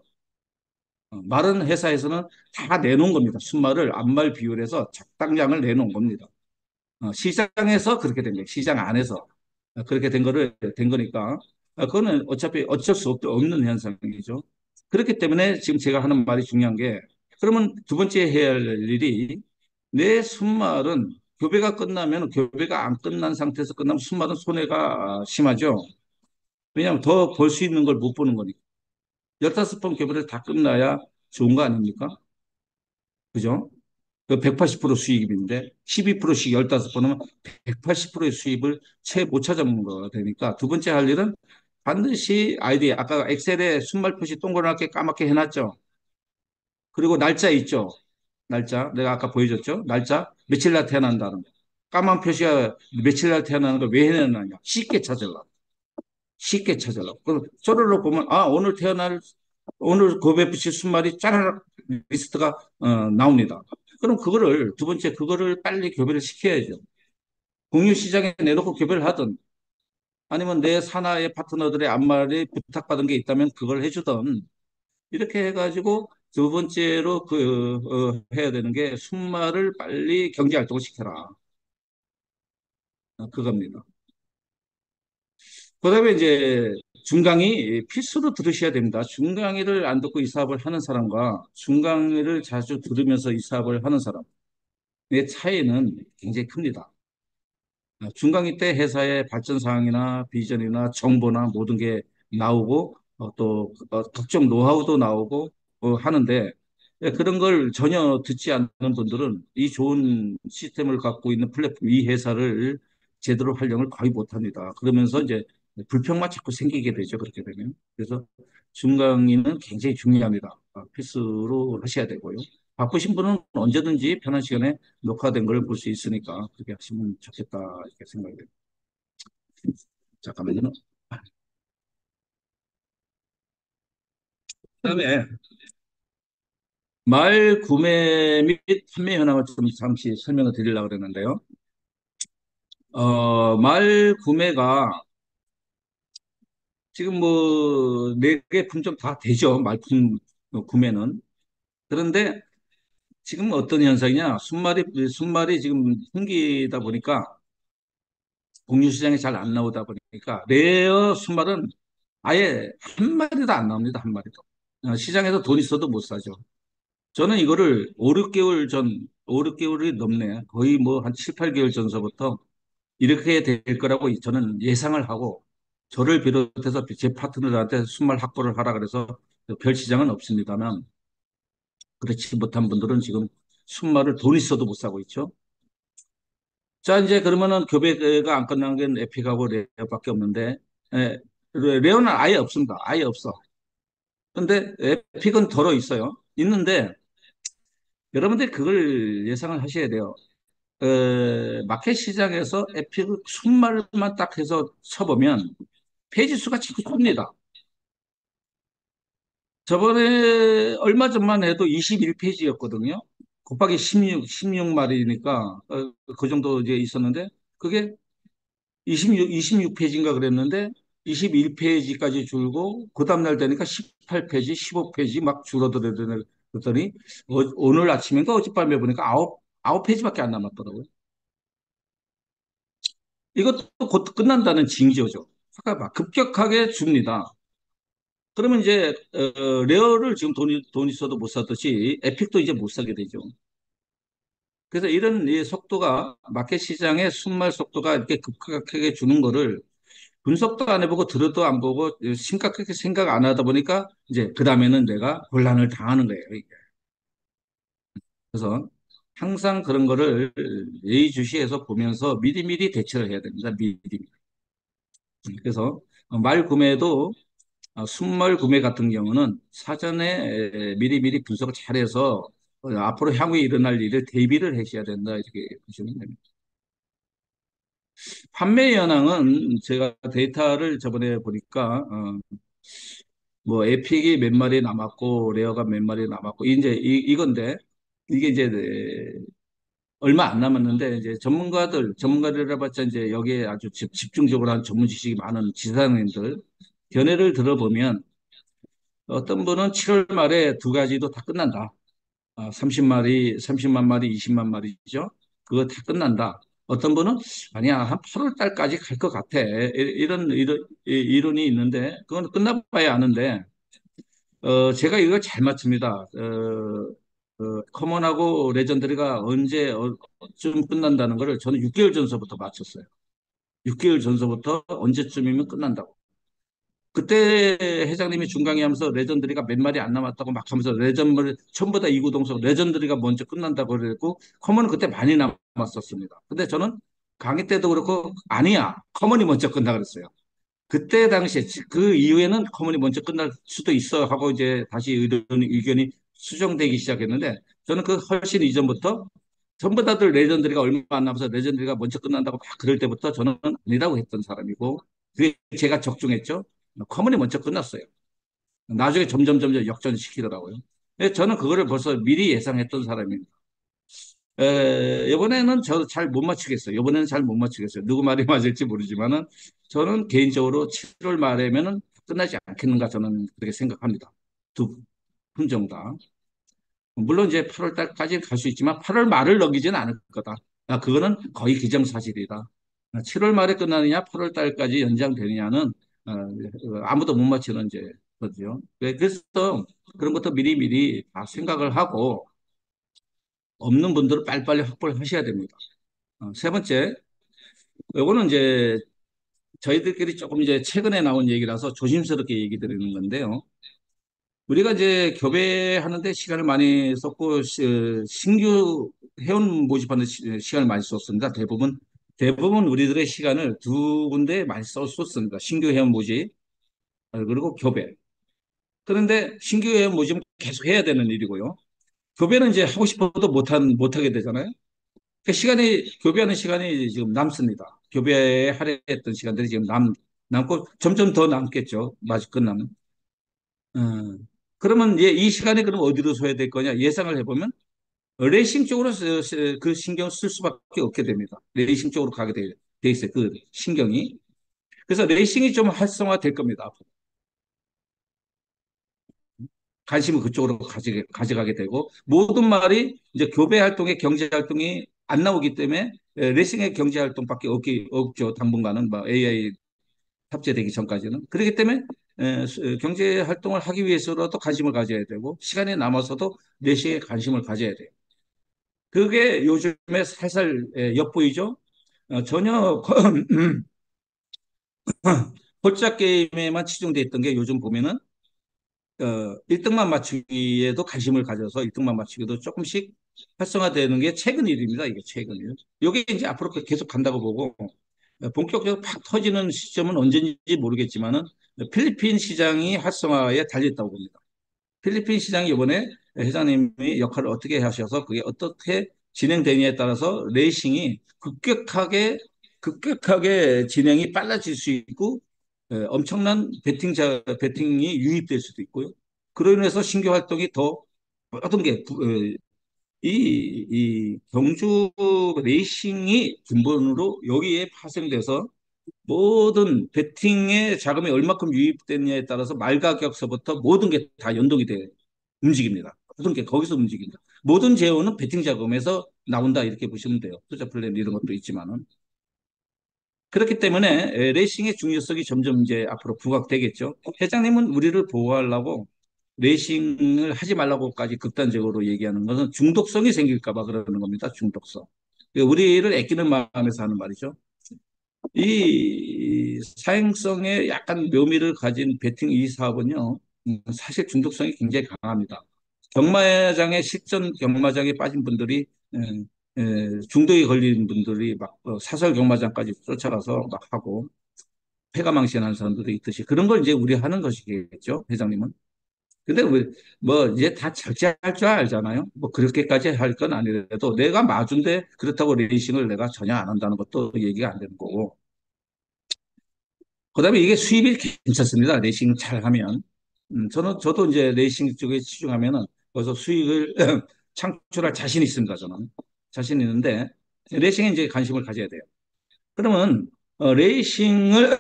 마른 회사에서는 다 내놓은 겁니다. 순말을 앞말 비율해서 적당량을 내놓은 겁니다. 시장에서 그렇게 된 거예요. 시장 안에서 그렇게 된 거니까 그거는 어차피 어쩔 수 없는 현상이죠. 그렇기 때문에 지금 제가 하는 말이 중요한 게 그러면 두 번째 해야 할 일이 내 순말은 교배가 안 끝난 상태에서 끝나면 순말은 손해가 심하죠. 왜냐하면 더 벌 수 있는 걸 못 보는 거니까. 15번 교배를 다 끝나야 좋은 거 아닙니까? 그죠? 그 180% 수익인데 12%씩 15번 하면 180%의 수입을 채 못 찾아먹는 거가 되니까 두 번째 할 일은 반드시 아이디 아까 엑셀에 순말 표시 동그랗게 까맣게 해놨죠. 그리고 날짜 있죠. 날짜 내가 아까 보여줬죠. 날짜 며칠 날 태어난다는 거. 까만 표시가 며칠 날 태어나는 걸 왜 해놨느냐. 쉽게 찾으려고. 쉽게 찾으려고. 그럼 쪼르륵 보면 오늘 고베 붙일 순말이 짜르륵 리스트가 나옵니다. 그럼 두 번째 그거를 빨리 교배를 시켜야죠. 공유 시장에 내놓고 교배를 하든 아니면 내 산하의 파트너들의 앞말이 부탁받은 게 있다면 그걸 해주든 이렇게 해가지고 두 번째로 해야 되는 게 순말을 빨리 경제 활동을 시켜라. 그겁니다. 그다음에 이제 중강의 필수로 들으셔야 됩니다. 중강의를 안 듣고 이 사업을 하는 사람과 중강의를 자주 들으면서 이 사업을 하는 사람의 차이는 굉장히 큽니다. 중강의 때 회사의 발전 사항이나 비전이나 정보나 모든 게 나오고 또 각종 노하우도 나오고 하는데 그런 걸 전혀 듣지 않는 분들은 이 좋은 시스템을 갖고 있는 플랫폼 이 회사를 제대로 활용을 거의 못합니다. 그러면서 이제 불평만 자꾸 생기게 되죠. 그렇게 되면. 그래서 중강의는 굉장히 중요합니다. 필수로 하셔야 되고요. 바쁘신 분은 언제든지 편한 시간에 녹화된 걸 볼 수 있으니까 그렇게 하시면 좋겠다 이렇게 생각이 됩니다. 잠깐만요. 그다음에 말 구매 및 판매 현황을 좀 잠시 설명을 드리려고 그랬는데요. 말 구매가 지금 뭐 네 개 품종 다 되죠. 말품 구매는. 그런데 지금 어떤 현상이냐? 순말이 지금 풍기다 보니까 공유 시장에 잘 안 나오다 보니까 레어 순말은 아예 한 마리도 안 나옵니다. 한 마리도. 시장에서 돈 있어도 못 사죠. 저는 이거를 5, 6개월 전, 5, 6개월이 넘네. 거의 뭐 한 7, 8개월 전서부터 이렇게 될 거라고 저는 예상을 하고 저를 비롯해서 제 파트너들한테 순말 확보를 하라 그래서 별 시장은 없습니다만 그렇지 못한 분들은 지금 순말을 돈 있어도 못 사고 있죠. 자, 이제 그러면은 교배가 안 끝난 게 에픽하고 레어밖에 없는데 에, 레어는 아예 없습니다. 아예 없어. 근데 에픽은 덜어 있어요. 있는데 여러분들이 그걸 예상을 하셔야 돼요. 마켓 시장에서 에픽 순말만 딱 해서 쳐보면 페이지 수가 자꾸 큽니다. 저번에 얼마 전만 해도 21페이지였거든요. 곱하기 16마리니까 그 정도 이제 있었는데 그게 26페이지인가 그랬는데 21페이지까지 줄고 그 다음날 되니까 18페이지, 15페이지 막 줄어들더니 오늘 아침인가 어젯밤에 보니까 아홉 페이지밖에 안 남았더라고요. 이것도 곧 끝난다는 징조죠. 아까 막 급격하게 줍니다. 그러면 이제 레어를 지금 돈 있어도 못 사듯이 에픽도 이제 못 사게 되죠. 그래서 이런 이 속도가 마켓 시장의 순말 속도가 이렇게 급격하게 주는 거를 분석도 안 해보고 들어도 안 보고 심각하게 생각 안 하다 보니까 이제 그 다음에는 내가 곤란을 당하는 거예요. 이게. 그래서 항상 그런 거를 예의주시해서 보면서 미리미리 대처를 해야 됩니다. 미리. 그래서 말 구매도 순말 구매 같은 경우는 사전에 미리미리 분석을 잘해서 앞으로 향후에 일어날 일을 대비를 하셔야 된다 이렇게 보시면 됩니다. 판매 현황은 제가 데이터를 저번에 보니까 뭐 에픽이 몇 마리 남았고 레어가 몇 마리 남았고 이제 이건데 이게 이제 얼마 안 남았는데 이제 전문가들이라 봤자 이제 여기에 아주 집중적으로 한 전문 지식이 많은 지상인들 견해를 들어보면 어떤 분은 7월 말에 두 가지도 다 끝난다. 30마리, 30만 마리, 20만 마리죠. 그거 다 끝난다. 어떤 분은 아니야, 한 8월 달까지 갈 것 같아. 이런 이론이 있는데 그건 끝나봐야 아는데 제가 이거 잘 맞춥니다. 커먼하고 레전드리가 언제 쯤 끝난다는 거를 저는 6개월 전서부터 맞췄어요. 6개월 전서부터 언제쯤이면 끝난다고. 그때 회장님이 중강의 하면서 레전드리가 몇 마리 안 남았다고 막 하면서 레전드리 전부 다 이구동성 레전드리가 먼저 끝난다고 그랬고 커먼은 그때 많이 남았었습니다. 근데 저는 강의 때도 그렇고 아니야 커먼이 먼저 끝나 그랬어요. 그때 당시에 그 이후에는 커먼이 먼저 끝날 수도 있어 하고 이제 다시 의견이 수정되기 시작했는데 저는 그 훨씬 이전부터 전부 다들 레전드리가 얼마 안 남아서 레전드리가 먼저 끝난다고 막 그럴 때부터 저는 아니라고 했던 사람이고 그게 제가 적중했죠. 커먼이 먼저 끝났어요. 나중에 점점 역전시키더라고요. 저는 그거를 벌써 미리 예상했던 사람입니다. 이번에는 저도 잘 못 맞추겠어요. 이번에는 잘 못 맞추겠어요. 누구 말이 맞을지 모르지만은 저는 개인적으로 7월 말에면은 끝나지 않겠는가 저는 그렇게 생각합니다. 두 품종 다. 물론 이제 8월 달까지 갈 수 있지만 8월 말을 넘기지는 않을 거다. 그거는 거의 기정사실이다. 7월 말에 끝나느냐 8월 달까지 연장되느냐는 아무도 못 맞히는 이제 거죠. 그래서 그런 것도 미리미리 다 생각을 하고 없는 분들은 빨리빨리 확보를 하셔야 됩니다. 세 번째, 요거는 이제 저희들끼리 조금 이제 최근에 나온 얘기라서 조심스럽게 얘기 드리는 건데요. 우리가 이제 교배하는데 시간을 많이 썼고, 신규 회원 모집하는 시간을 많이 썼습니다. 대부분 우리들의 시간을 두 군데에 많이 썼습니다. 신규 회원 모집, 그리고 교배. 그런데 신규 회원 모집은 계속 해야 되는 일이고요. 교배는 이제 하고 싶어도 못하게 되잖아요. 그 교배하는 시간이 지금 남습니다. 교배에 할애했던 시간들이 지금 남고 점점 더 남겠죠. 마치 끝나면. 어, 그러면 이 시간에 그럼 어디로 써야 될 거냐 예상을 해보면 레이싱 쪽으로 그 신경을 쓸 수밖에 없게 됩니다. 레이싱 쪽으로 가게 돼 있어요. 그 신경이. 그래서 레이싱이 좀 활성화될 겁니다. 앞으로. 관심을 그쪽으로 가져가게 되고 모든 말이 이제 교배 활동의 경제 활동이 안 나오기 때문에 레이싱의 경제 활동밖에 없죠. 당분간은 뭐 AI 탑재되기 전까지는. 그렇기 때문에 경제 활동을 하기 위해서라도 관심을 가져야 되고 시간이 남아서도 내시에 관심을 가져야 돼요. 그게 요즘에 살살 엿보이죠. 전혀 홀짝 게임에만 치중돼 있던 게 요즘 보면은 1등만 맞추기에도 관심을 가져서 1등만 맞추기도 조금씩 활성화되는 게 최근 일입니다. 이게 최근 일. 이게 이제 앞으로 계속 간다고 보고 본격적으로 팍 터지는 시점은 언제인지 모르겠지만은 필리핀 시장이 활성화에 달렸다고 봅니다. 필리핀 시장이 이번에 회장님이 역할을 어떻게 하셔서 그게 어떻게 진행되느냐에 따라서 레이싱이 급격하게 진행이 빨라질 수 있고 엄청난 베팅이 유입될 수도 있고요. 그로 인해서 신규 활동이 더 모든 게 이 경주 레이싱이 근본으로 여기에 파생돼서 모든 베팅의 자금이 얼마큼 유입됐냐에 따라서 말가격서부터 모든 게 다 연동이 돼 움직입니다. 모든 게 거기서 움직인다. 모든 재원은 베팅 자금에서 나온다 이렇게 보시면 돼요. 투자 플랜 이런 것도 있지만은 그렇기 때문에 레이싱의 중요성이 점점 이제 앞으로 부각되겠죠. 회장님은 우리를 보호하려고 레이싱을 하지 말라고까지 극단적으로 얘기하는 것은 중독성이 생길까 봐 그러는 겁니다. 중독성. 우리를 아끼는 마음에서 하는 말이죠. 이 사행성에 약간 묘미를 가진 베팅 이 사업은요, 사실 중독성이 굉장히 강합니다. 실전 경마장에 빠진 분들이, 중독에 걸린 분들이 막 사설 경마장까지 쫓아가서 막 하고, 패가망신하는 사람들도 있듯이 그런 걸 이제 우리 하는 것이겠죠, 회장님은. 근데 뭐 이제 다 절제할 줄 알잖아요. 뭐 그렇게까지 할 건 아니라도 내가 마주인데 그렇다고 레이싱을 내가 전혀 안 한다는 것도 얘기가 안 되는 거고. 그다음에 이게 수입이 괜찮습니다. 레이싱 잘 하면. 저도 이제 레이싱 쪽에 치중하면은 거기서 수익을 창출할 자신 있습니다. 저는. 자신 있는데 레이싱에 이제 관심을 가져야 돼요. 그러면 레이싱을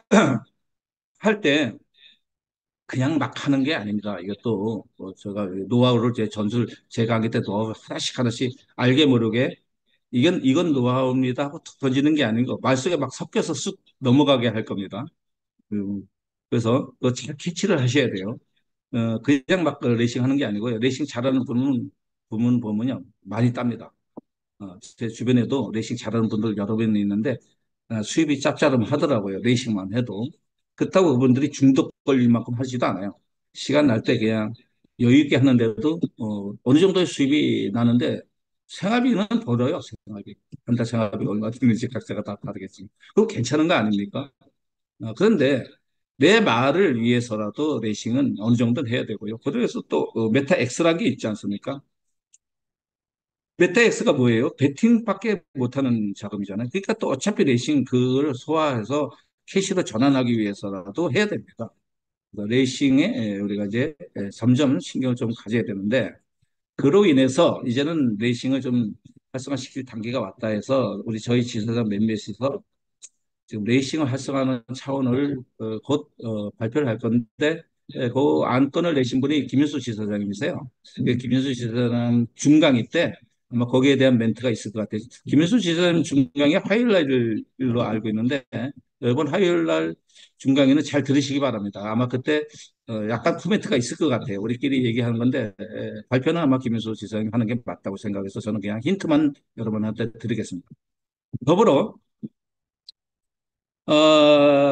할 때 그냥 막 하는 게 아닙니다. 이것도 뭐 제가 노하우를 제 강의 때 노하우 하나씩 하나씩 알게 모르게 이건 노하우입니다 하고 툭 던지는 게 아니고 말속에 막 섞여서 쑥 넘어가게 할 겁니다. 그래서 잘 캐치를 하셔야 돼요. 그냥 막 레이싱 하는 게 아니고요. 레이싱 잘하는 분은 보면요. 많이 땁니다. 제 주변에도 레이싱 잘하는 분들 여러 분 있는데 수입이 짭짤하더라고요. 레이싱만 해도. 그렇다고 그분들이 중독 걸릴 만큼 하지도 않아요. 시간 날 때 그냥 여유 있게 하는데도 어느 정도의 수입이 나는데 생활비는 벌어요. 생활비. 한 달 생활비 얼마 드는지 각자가 다 다르겠지만. 그거 괜찮은 거 아닙니까? 그런데 내 말을 위해서라도 레이싱은 어느 정도는 해야 되고요. 그래서 또 메타 X라는 게 있지 않습니까? 메타 X가 뭐예요? 배팅밖에 못하는 자금이잖아요. 그러니까 또 어차피 레이싱 그걸 소화해서 캐시로 전환하기 위해서라도 해야 됩니다. 그래서 레이싱에 우리가 이제 점점 신경을 좀 가져야 되는데 그로 인해서 이제는 레이싱을 좀 활성화시킬 단계가 왔다 해서 저희 지사장 몇몇이서 지금 레이싱을 활성화하는 차원을 곧 발표를 할 건데 그 안건을 내신 분이 김윤수 지사장님이세요. 김윤수 지사장 중강의 때 아마 거기에 대한 멘트가 있을 것 같아요. 김윤수 지사장 중강이 화요일 날로 알고 있는데 이번 화요일 날 중강에는 잘 들으시기 바랍니다. 아마 그때 약간 코멘트가 있을 것 같아요. 우리끼리 얘기하는 건데 발표는 아마 김윤수 지사님이 하는 게 맞다고 생각해서 저는 그냥 힌트만 여러분한테 드리겠습니다. 더불어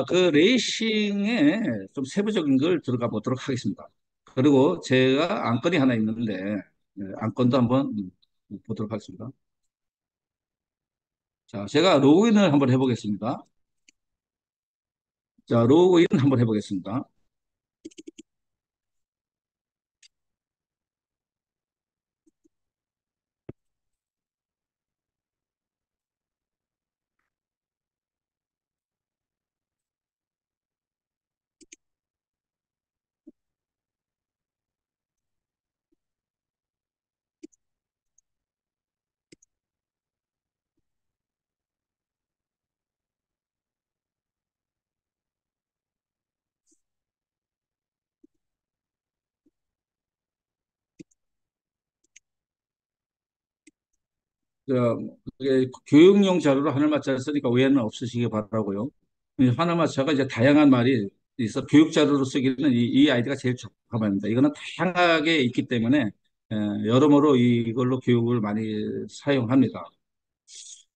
그 레이싱에 좀 세부적인 걸 들어가 보도록 하겠습니다. 그리고 제가 안건이 하나 있는데 안건도 한번 보도록 하겠습니다. 자, 제가 로그인을 한번 해보겠습니다. 자, 로그인 한번 해보겠습니다. 자, 이게 교육용 자료로 하늘마차를 쓰니까 오해는 없으시기 바라고요. 이 하늘마차가 이제 다양한 말이 있어 교육 자료로 쓰기는 이 아이디가 제일 적합합니다. 이거는 다양하게 있기 때문에 여러모로 이걸로 교육을 많이 사용합니다.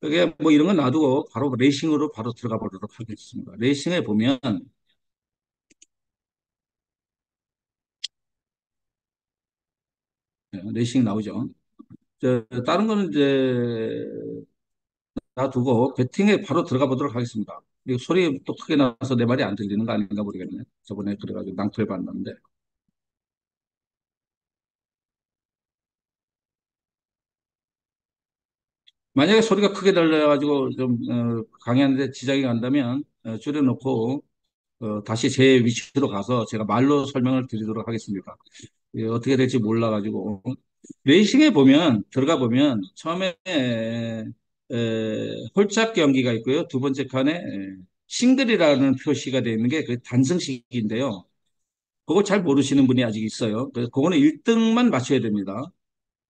그게 뭐 이런 건 놔두고 바로 레이싱으로 바로 들어가 보도록 하겠습니다. 레이싱에 보면 레이싱 나오죠. 다른 거는 이제 놔두고 배팅에 바로 들어가 보도록 하겠습니다. 이거 소리 또 크게 나서 내 말이 안 들리는 거 아닌가 모르겠네. 저번에 그래가지고 낭토해 봤는데. 만약에 소리가 크게 들려가지고 좀 강의하는데 지장이 간다면 줄여놓고 다시 제 위치로 가서 제가 말로 설명을 드리도록 하겠습니다. 어떻게 될지 몰라가지고 레이싱에 보면 들어가 보면 처음에 홀짝 경기가 있고요. 두 번째 칸에 싱글이라는 표시가 되어 있는 게 그 단승식인데요. 그거 잘 모르시는 분이 아직 있어요. 그래서 그거는 1등만 맞춰야 됩니다.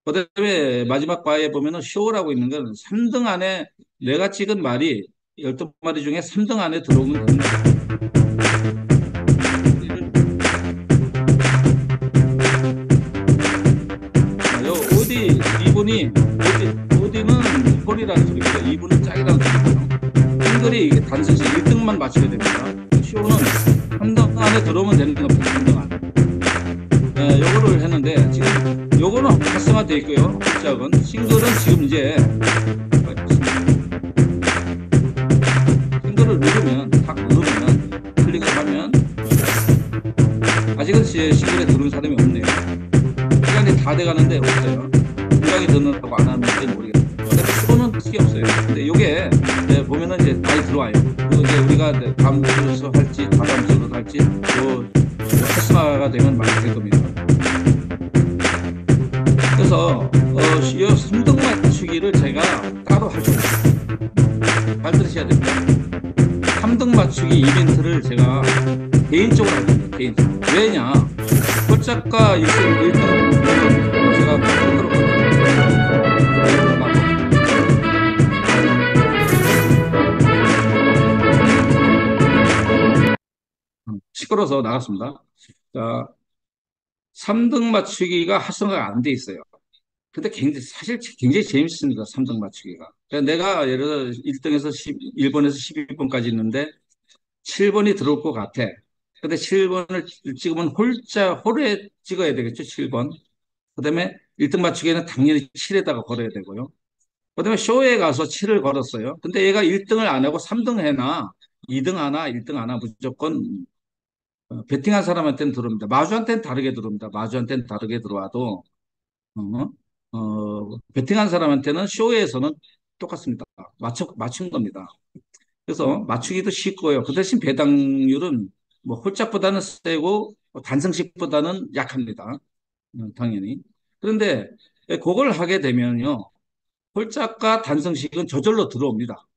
그다음에 마지막 바에 보면은 쇼라고 있는 건 3등 안에 내가 찍은 말이 12마리 중에 3등 안에 들어오면 됩니다. 요 오디 이분이 오디는 홀이라는 소리고요. 이분은 짝이라는 소리고요. 싱글이 이게 단순히 1등만 맞춰야 됩니다. 쇼는 3등 안에 들어오면 되는 겁니다. 3등 안에. 요거를 했는데 지금 요거는 활성화되어 있고요. 짝은 싱글은 지금 이제 싱글을 누르면 탁 누르면 클릭을 하면 아직은 싱글에 들어온 사람이 없네요. 시간이 다 돼가는데 없어요. 시간이 드는다고 안 하는지 모르겠어요. 근데 프로는 특이 없어요. 근데 요게 보면은 이제 많이 들어와요. 그리고 이제 우리가 다음 주서 할지 다다음 주로 할지 요 활성화가 되면 많이 될 겁니다. 그래서 이 3등 맞추기를 제가 따로 할 겁니다. 잘 들으셔야 됩니다. 3등 맞추기 이벤트를 제가 개인적으로 할 겁니다. 개인적으로. 왜냐? 홀짝과 1등 제가 만들어 시끄러워서 나갔습니다. 자, 3등 맞추기가 활성화가 안 돼 있어요. 근데 사실 굉장히 재밌습니다. 3등 맞추기가. 그러니까 내가 예를 들어 1등에서 1번에서 12번까지 있는데 7번이 들어올 것 같아. 근데 7번을 찍으면 홀에 찍어야 되겠죠. 7번. 그다음에 1등 맞추기에는 당연히 7에다가 걸어야 되고요. 그다음에 쇼에 가서 7을 걸었어요. 근데 얘가 1등을 안 하고 3등 해나 2등 하나 1등 하나 무조건 베팅한 사람한테는 들어옵니다. 마주한테는 다르게 들어옵니다. 마주한테는 다르게 들어와도 베팅한 사람한테는 쇼에서는 똑같습니다. 맞춘 겁니다. 그래서 맞추기도 쉽고요. 그 대신 배당률은 뭐 홀짝보다는 세고 단성식보다는 약합니다. 당연히. 그런데 그걸 하게 되면요. 홀짝과 단성식은 저절로 들어옵니다.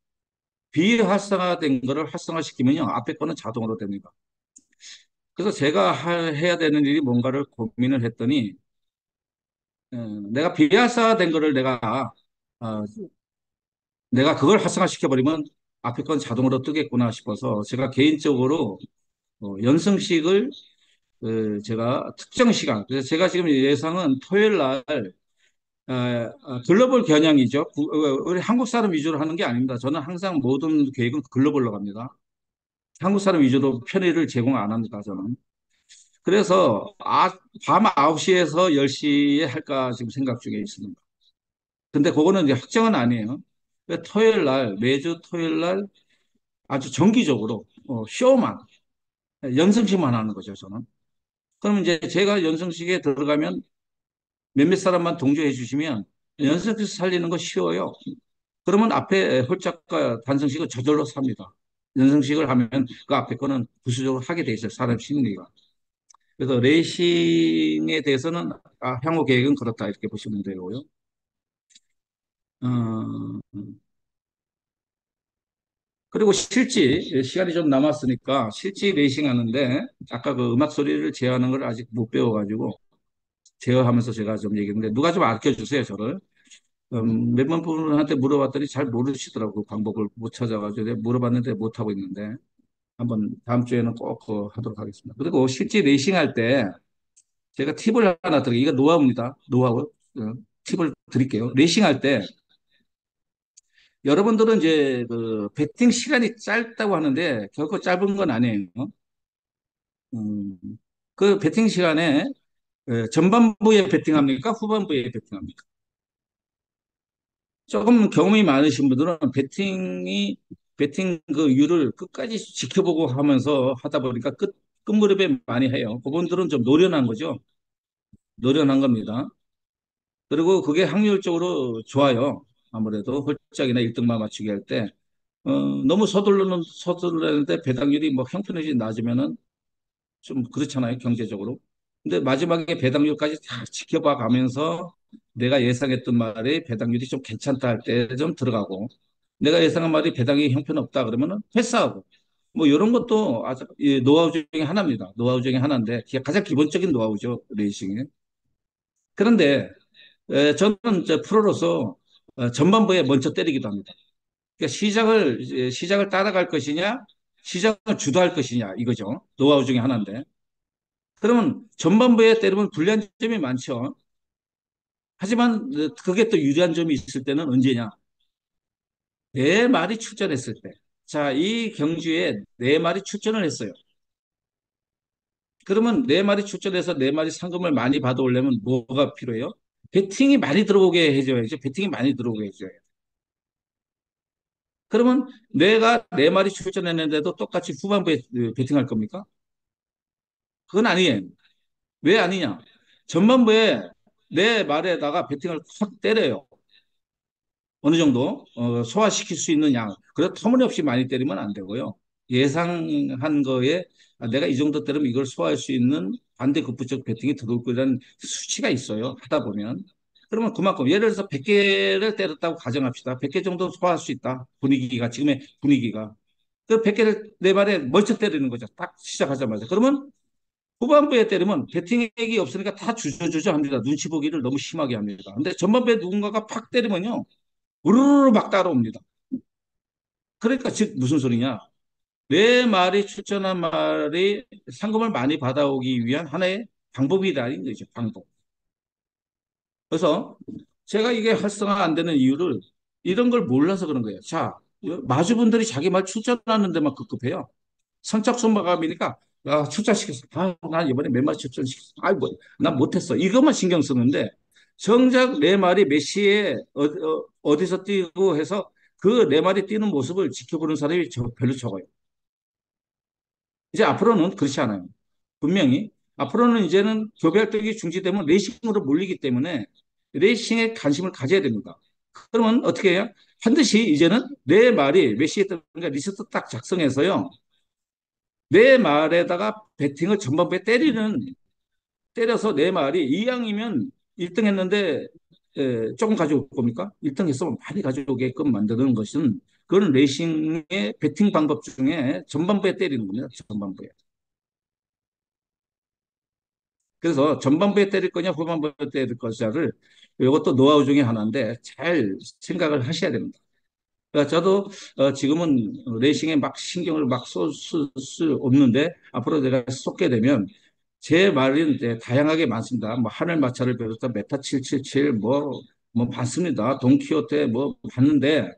비활성화된 거를 활성화시키면요. 앞에 거는 자동으로 됩니다. 그래서 제가 해야 되는 일이 뭔가를 고민을 했더니 내가 비활성화된 거를 어, 내가 그걸 활성화시켜버리면 앞에 건 자동으로 뜨겠구나 싶어서 제가 개인적으로 연승식을 제가 특정 시간, 그래서 제가 지금 예상은 토요일 날 글로벌 겨냥이죠. 우리 한국 사람 위주로 하는 게 아닙니다. 저는 항상 모든 계획은 글로벌로 갑니다. 한국 사람 위주로 편의를 제공 안 합니다, 저는. 그래서 밤 9시에서 10시에 할까 지금 생각 중에 있습니다. 근데 그거는 이제 확정은 아니에요. 토요일 날, 매주 토요일 날 아주 정기적으로 쇼만, 연승식만 하는 거죠, 저는. 그럼 이제 제가 연승식에 들어가면 몇몇 사람만 동조해 주시면 연습해서 살리는 거 쉬워요. 그러면 앞에 홀짝과 단성식은 저절로 삽니다. 연승식을 하면 그 앞에 거는 부수적으로 하게 돼 있어요. 사람 심리가. 그래서 레이싱에 대해서는 향후 계획은 그렇다 이렇게 보시면 되고요. 어, 그리고 실제 시간이 좀 남았으니까 실제 레이싱 하는데 아까 그 음악 소리를 제어하는 걸 아직 못 배워가지고 제어하면서 제가 좀 얘기했는데 누가 좀 알려 주세요, 저를. 몇몇 분한테 물어봤더니 잘 모르시더라고. 방법을 못 찾아가지고 내가 물어봤는데 못 하고 있는데 한번 다음 주에는 꼭 그거 하도록 하겠습니다. 그리고 실제 레이싱 할 때 제가 팁을 하나 드릴게요. 이거 노하우입니다. 노하우. 팁을 드릴게요. 레이싱 할 때 여러분들은 이제 그 배팅 시간이 짧다고 하는데 결코 짧은 건 아니에요. 음, 그 배팅 시간에 전반부에 배팅합니까? 후반부에 배팅합니까? 조금 경험이 많으신 분들은 배팅 그 율을 끝까지 지켜보고 하면서 하다 보니까 끝무렵에 많이 해요. 그분들은 좀 노련한 거죠. 노련한 겁니다. 그리고 그게 확률적으로 좋아요. 아무래도 홀짝이나 1등만 맞추기 할 때, 너무 서두르는데 배당률이 뭐 형편없이 낮으면은 좀 그렇잖아요, 경제적으로. 근데 마지막에 배당률까지 다 지켜봐 가면서 내가 예상했던 말이 배당률이 좀 괜찮다 할 때 좀 들어가고 내가 예상한 말이 배당이 형편없다 그러면은 패스하고 뭐 이런 것도 아주 노하우 중에 하나입니다. 노하우 중에 하나인데 가장 기본적인 노하우죠, 레이싱에. 그런데 저는 이제 프로로서 전반부에 먼저 때리기도 합니다. 그러니까 시작을 따라갈 것이냐, 시작을 주도할 것이냐 이거죠. 노하우 중에 하나인데. 그러면 전반부에 때리면 불리한 점이 많죠. 하지만 그게 또 유리한 점이 있을 때는 언제냐? 네 마리 출전했을 때. 자, 이 경주에 네 마리 출전을 했어요. 그러면 네 마리 출전해서 네 마리 상금을 많이 받아오려면 뭐가 필요해요? 배팅이 많이 들어오게 해줘야죠. 배팅이 많이 들어오게 해줘야 요. 그러면 내가 네 마리 출전했는데도 똑같이 후반부에 배팅할 겁니까? 그건 아니에요. 왜 아니냐? 전반부에 내 말에다가 배팅을 확 때려요. 어느 정도 소화시킬 수 있는 양. 그래도 터무니없이 많이 때리면 안 되고요. 예상한 거에 내가 이 정도 때리면 이걸 소화할 수 있는 반대급부적 배팅이 들어올 거라는 수치가 있어요. 하다 보면. 그러면 그만큼 예를 들어서 100개를 때렸다고 가정합시다. 100개 정도 소화할 수 있다. 분위기가 지금의 분위기가. 그 100개를 내 발에 멀쩍 때리는 거죠. 딱 시작하자마자. 그러면 후반부에 때리면 배팅액이 없으니까 다 주저주저 합니다. 눈치 보기를 너무 심하게 합니다. 근데 전반부에 누군가가 팍 때리면요. 우르르 막 따라옵니다. 그러니까 즉 무슨 소리냐? 내 말이 출전한 말이 상금을 많이 받아오기 위한 하나의 방법이라는 거죠. 방법. 그래서 제가 이게 활성화 안 되는 이유를 이런 걸 몰라서 그런 거예요. 자, 마주분들이 자기 말 출전하는 데만 급급해요. 선착순마감이니까 출전시켰어. 난 이번에 몇 마리 출전시켰어. 뭐, 난 못했어. 이것만 신경 쓰는데 정작 내 말이 몇 시에 디서 뛰고 해서 그 내 말이 뛰는 모습을 지켜보는 사람이 별로 적어요. 이제 앞으로는 그렇지 않아요. 분명히 앞으로는 이제는 교배활동이 중지되면 레이싱으로 몰리기 때문에 레이싱에 관심을 가져야 됩니다. 그러면 어떻게 해요? 반드시 이제는 내 말이 몇 시에 뜨는가 리스트 딱 작성해서요. 내 말에다가 배팅을 전반부에 때려서 내 말이 이왕이면 1등 했는데 조금 가져올 겁니까? 1등 했으면 많이 가져오게끔 만드는 것은 그건 레이싱의 배팅 방법 중에 전반부에 때리는 겁니다. 전반부에. 그래서 전반부에 때릴 거냐 후반부에 때릴 것이냐를 이것도 노하우 중에 하나인데 잘 생각을 하셔야 됩니다. 그러니까 저도 지금은 레이싱에 막 신경을 막 쏠 수 없는데 앞으로 내가 쏟게 되면 제 말은 이제 다양하게 많습니다. 뭐 하늘마차를 비롯한 메타 777 뭐 많습니다. 돈키호테 뭐 봤는데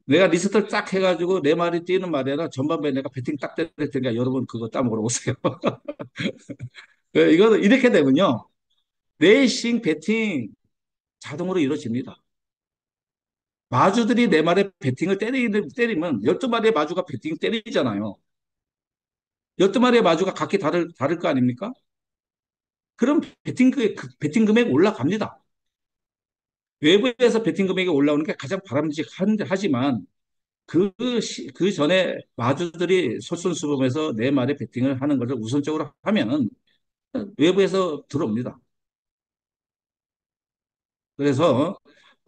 내가 리스트를 딱 해가지고 내 말이 뛰는 말이라 전반부에 내가 배팅 딱 때릴 테니까 여러분 그거 따먹으러 오세요. 이거 이렇게 되면요. 레이싱 배팅 자동으로 이루어집니다. 마주들이 내 말에 배팅을 때리면 12마리의 마주가 배팅 때리잖아요. 12마리의 마주가 각기 다를 거 아닙니까? 그럼 배팅 금액 올라갑니다. 외부에서 배팅 금액이 올라오는 게 가장 바람직하지만 그 전에 마주들이 솔선수범해서 내 말에 배팅을 하는 것을 우선적으로 하면은 외부에서 들어옵니다. 그래서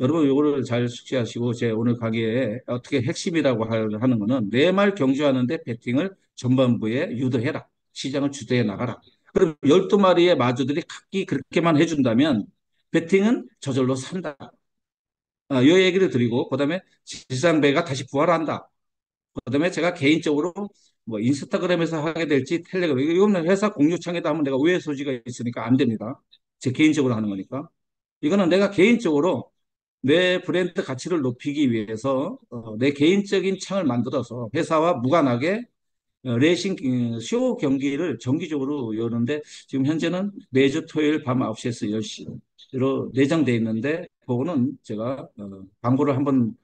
여러분 요거를 잘 숙지하시고 제 오늘 강의에 어떻게 핵심이라고 하는 거는 내 말 경주하는데 배팅을 전반부에 유도해라. 시장을 주도해 나가라. 그럼 12마리의 마주들이 각기 그렇게만 해준다면 배팅은 저절로 산다. 요 얘기를 드리고 그다음에 지상배가 다시 부활한다. 그다음에 제가 개인적으로 뭐 인스타그램에서 하게 될지 텔레그램 이거는 회사 공유창에다 하면 내가 오해 소지가 있으니까 안 됩니다. 제 개인적으로 하는 거니까. 이거는 내가 개인적으로 내 브랜드 가치를 높이기 위해서 내 개인적인 창을 만들어서 회사와 무관하게 레이싱 쇼 경기를 정기적으로 여는데 지금 현재는 매주 토요일 밤 9시에서 10시로 내장돼 있는데 그거는 제가 광고를 한번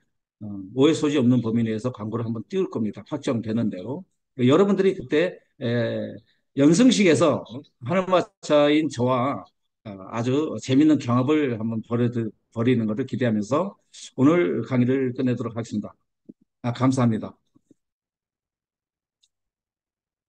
오해 소지 없는 범위 내에서 광고를 한번 띄울 겁니다. 확정되는 대로. 여러분들이 그때 연승식에서 하늘마차인 저와 아주 재밌는 경합을 한번 벌이는 것을 기대하면서 오늘 강의를 끝내도록 하겠습니다. 감사합니다.